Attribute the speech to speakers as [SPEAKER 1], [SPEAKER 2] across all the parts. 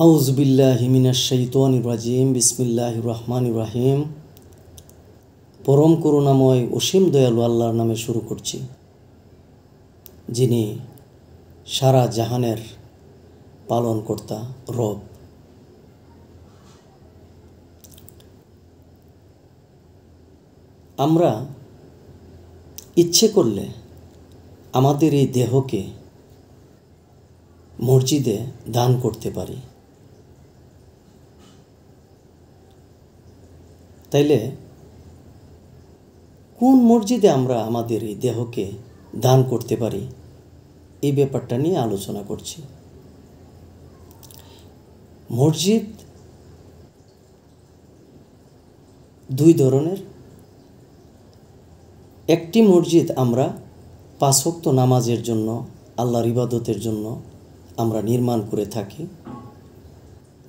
[SPEAKER 1] আউযুবিল্লাহি মিনাশ শাইতানির রাজিম। বিসমিল্লাহির রহমানির রহিম। পরম করুণাময় অসীম দয়ালু আল্লাহর নামে শুরু করছি, যিনি সারা জাহানের পালনকর্তা রব। আমরা ইচ্ছে করলে আমাদের এই দেহকে মসজিদে দান করতে পারি। তাইলে কোন মসজিদে আমরা আমাদের এই দেহকে দান করতে পারি, এই ব্যাপারটা নিয়ে আলোচনা করছি। মসজিদ দুই ধরনের। একটি মসজিদ আমরা 5 ওয়াক্ত নামাজের জন্য, আল্লাহর ইবাদতের জন্য আমরা নির্মাণ করে থাকি,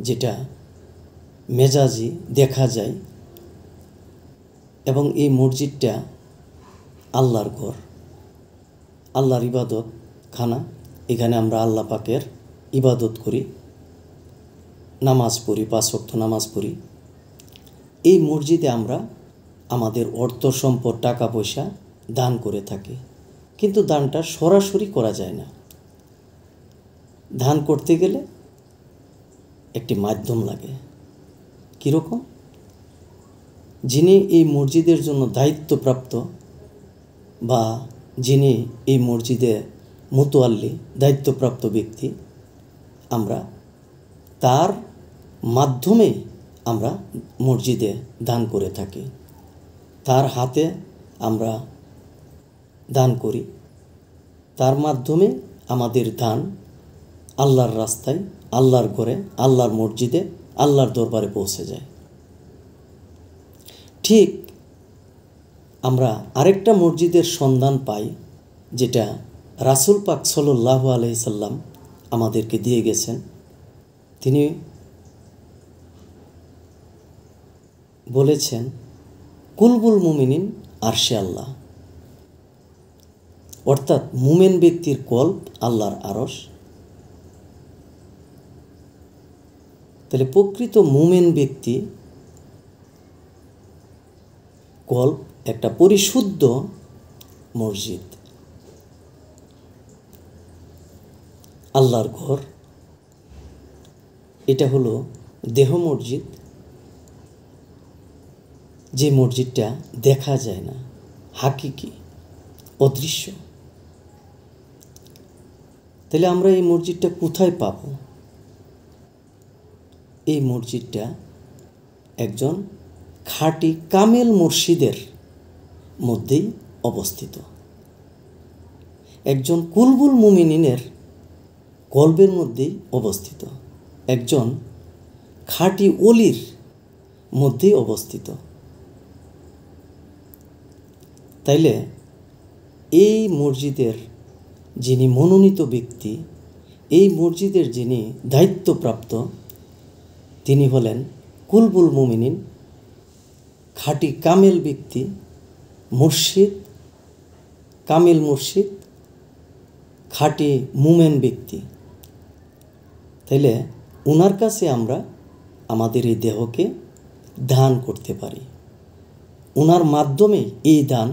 [SPEAKER 1] যেটা মেজাজি দেখা যায়, এবং এই মসজিদটা আল্লাহর ঘর, আল্লাহর ইবাদত খানা। এখানে আমরা আল্লাহ পাকের ইবাদত করি, নামাজ পড়ি, 5 ওয়াক্ত নামাজ পড়ি। এই মসজিদে আমরা আমাদের অর্থ সম্পদ, টাকা পয়সা দান করে থাকি, কিন্তু দানটা সরাসরি করা যায় না। দান করতে গেলে একটি মাধ্যম লাগে। কীরকম? যিনি এই মসজিদের জন্য দায়িত্বপ্রাপ্ত বা যিনি এই মসজিদে মুতোয়াল্লি, দায়িত্বপ্রাপ্ত ব্যক্তি, আমরা তার মাধ্যমেই আমরা মসজিদে দান করে থাকি। তার হাতে আমরা দান করি, তার মাধ্যমে আমাদের দান আল্লাহর রাস্তায়, আল্লাহর ঘরে, আল্লাহর মসজিদে, আল্লাহর দরবারে পৌঁছে যায়। ঠিক আমরা আরেকটা মসজিদের সন্ধান পাই, যেটা রাসূল পাক সাল্লাল্লাহু আলাইহি সাল্লাম আমাদেরকে দিয়ে গেছেন। তিনি বলেছেন, কুলবুল মুমিনিন আরশে আল্লাহ, অর্থাৎ মুমেন ব্যক্তির কল্ব আল্লাহর আরশ। তাহলে প্রকৃত মুমেন ব্যক্তি কল্ব একটা পরিশুদ্ধ মসজিদ, আল্লাহর ঘর। এটা হলো দেহ মসজিদ, যে মসজিদটা দেখা যায় না, হাকিকি, অদৃশ্য। তাহলে আমরা এই মসজিদটা কোথায় পাব? এই মসজিদটা একজন খাঁটি কামেল মুর্শিদের মধ্যেই অবস্থিত, একজন কুলবুল মুমিনিনের কলবের মধ্যেই অবস্থিত, একজন খাঁটি ওলির মধ্যেই অবস্থিত। তাইলে এই মসজিদের যিনি মনোনীত ব্যক্তি, এই মসজিদের যিনি দায়িত্বপ্রাপ্ত, তিনি হলেন কুলবুল মুমিনিন, খাঁটি কামেল ব্যক্তি, মুর্শিদ, কামেল মুর্শিদ, খাঁটি মুমেন ব্যক্তি। তাইলে ওনার কাছে আমরা আমাদের এই দেহকে দান করতে পারি। ওনার মাধ্যমে এই দান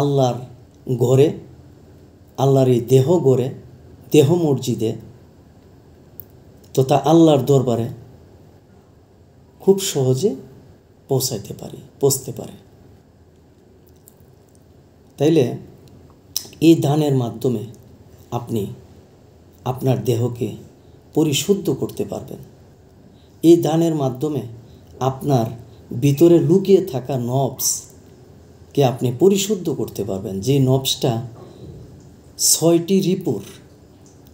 [SPEAKER 1] আল্লাহর ঘরে, আল্লাহর এই দেহ ঘরে, দেহ মসজিদে তথা আল্লাহর দরবারে খুব সহজে পৌঁছতে পারে। তাইলে এই দানের মাধ্যমে আপনি আপনার দেহকে পরিশুদ্ধ করতে পারবেন। এই দানের মাধ্যমে আপনার ভিতরে লুকিয়ে থাকা নফসকে আপনি পরিশুদ্ধ করতে পারবেন। যে নফসটা 6টি রিপুর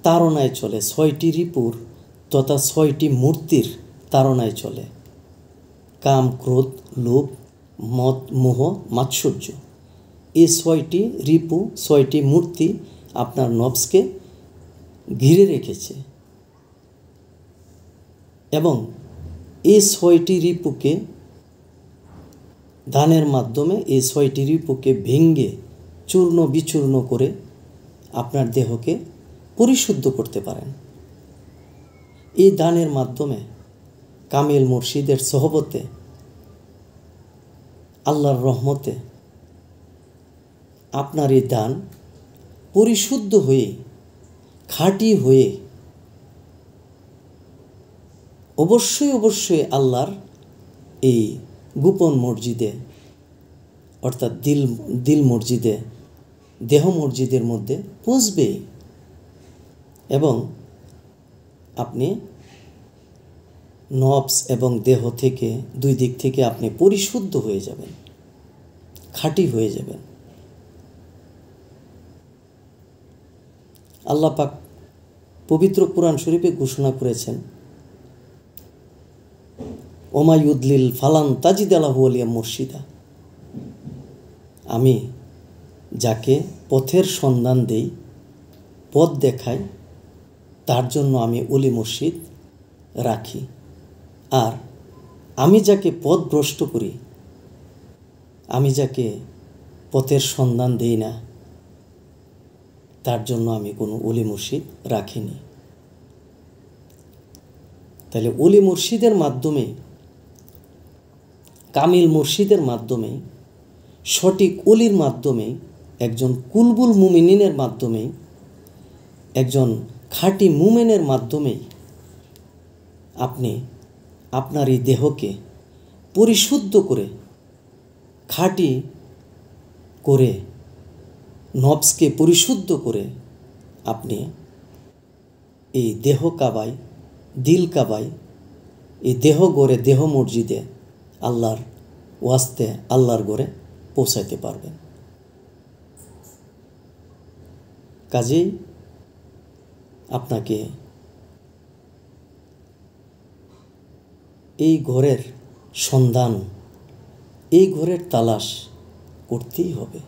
[SPEAKER 1] তাড়নায় চলে, 6টি রিপুর তথা 6টি মূর্তির তাড়নায় চলে। কাম, ক্রোধ, লোভ, মদ, মোহ, মাৎসর্য, এই 6টি রিপু, 6টি মূর্তি আপনার নফসকে ঘিরে রেখেছে, এবং এই 6টি রিপুকে দানের মাধ্যমে, এই 6টি রিপুকে ভেঙে চূর্ণ বিচূর্ণ করে আপনার দেহকে পরিশুদ্ধ করতে পারেন। এই দানের মাধ্যমে কামিল মুর্শিদের সোহবতে আল্লাহর রহমতে আপনার এই দান পরিশুদ্ধ হয়ে খাঁটি হয়ে অবশ্যই আল্লাহর এই গোপন মসজিদে অর্থাৎ দিল মসজিদে দেহ মসজিদের মধ্যে পৌঁছবে এবং আপনি নফস এবং দেহ থেকে দুই দিক থেকে আপনি পরিশুদ্ধ হয়ে যাবেন, খাঁটি হয়ে যাবেন। আল্লাহ পাক পবিত্র কুরআন শরীফে ঘোষণা করেছেন, ওমায়ুদলিল ফালান তাজিদ আলাহু ওয়ালিয়া মুর্শিদা, আমি যাকে পথের সন্ধান দেই, পথ দেখাই, তার জন্য আমি ওলি মুর্শিদ রাখি। আর আমি যাকে পথ ভ্রষ্ট করি, আমি যাকে পথের সন্ধান দেই না, তার জন্য আমি কোনো ওলি মুর্শিদ রাখিনি। তাহলে ওলি মুর্শিদের মাধ্যমে, কামিল মুর্শিদের মাধ্যমে, সঠিক ওলির মাধ্যমে, একজন কুলবুল মুমিনিনের মাধ্যমে, একজন খাঁটি মুমিনের মাধ্যমেই আপনি আপনার এই দেহকে পরিশুদ্ধ করে, খাঁটি করে, নফসকে পরিশুদ্ধ করে আপনি এই দেহ কাবায়, দিল কাবায়, এই দেহ গড়ে, দেহ মসজিদে আল্লাহর ওয়াস্তে, আল্লাহর গড়ে পৌঁছাইতে পারবেন। কাজেই আপনাকে এই ঘরের সন্ধান, এই ঘরের তালাশ করতেই হবে।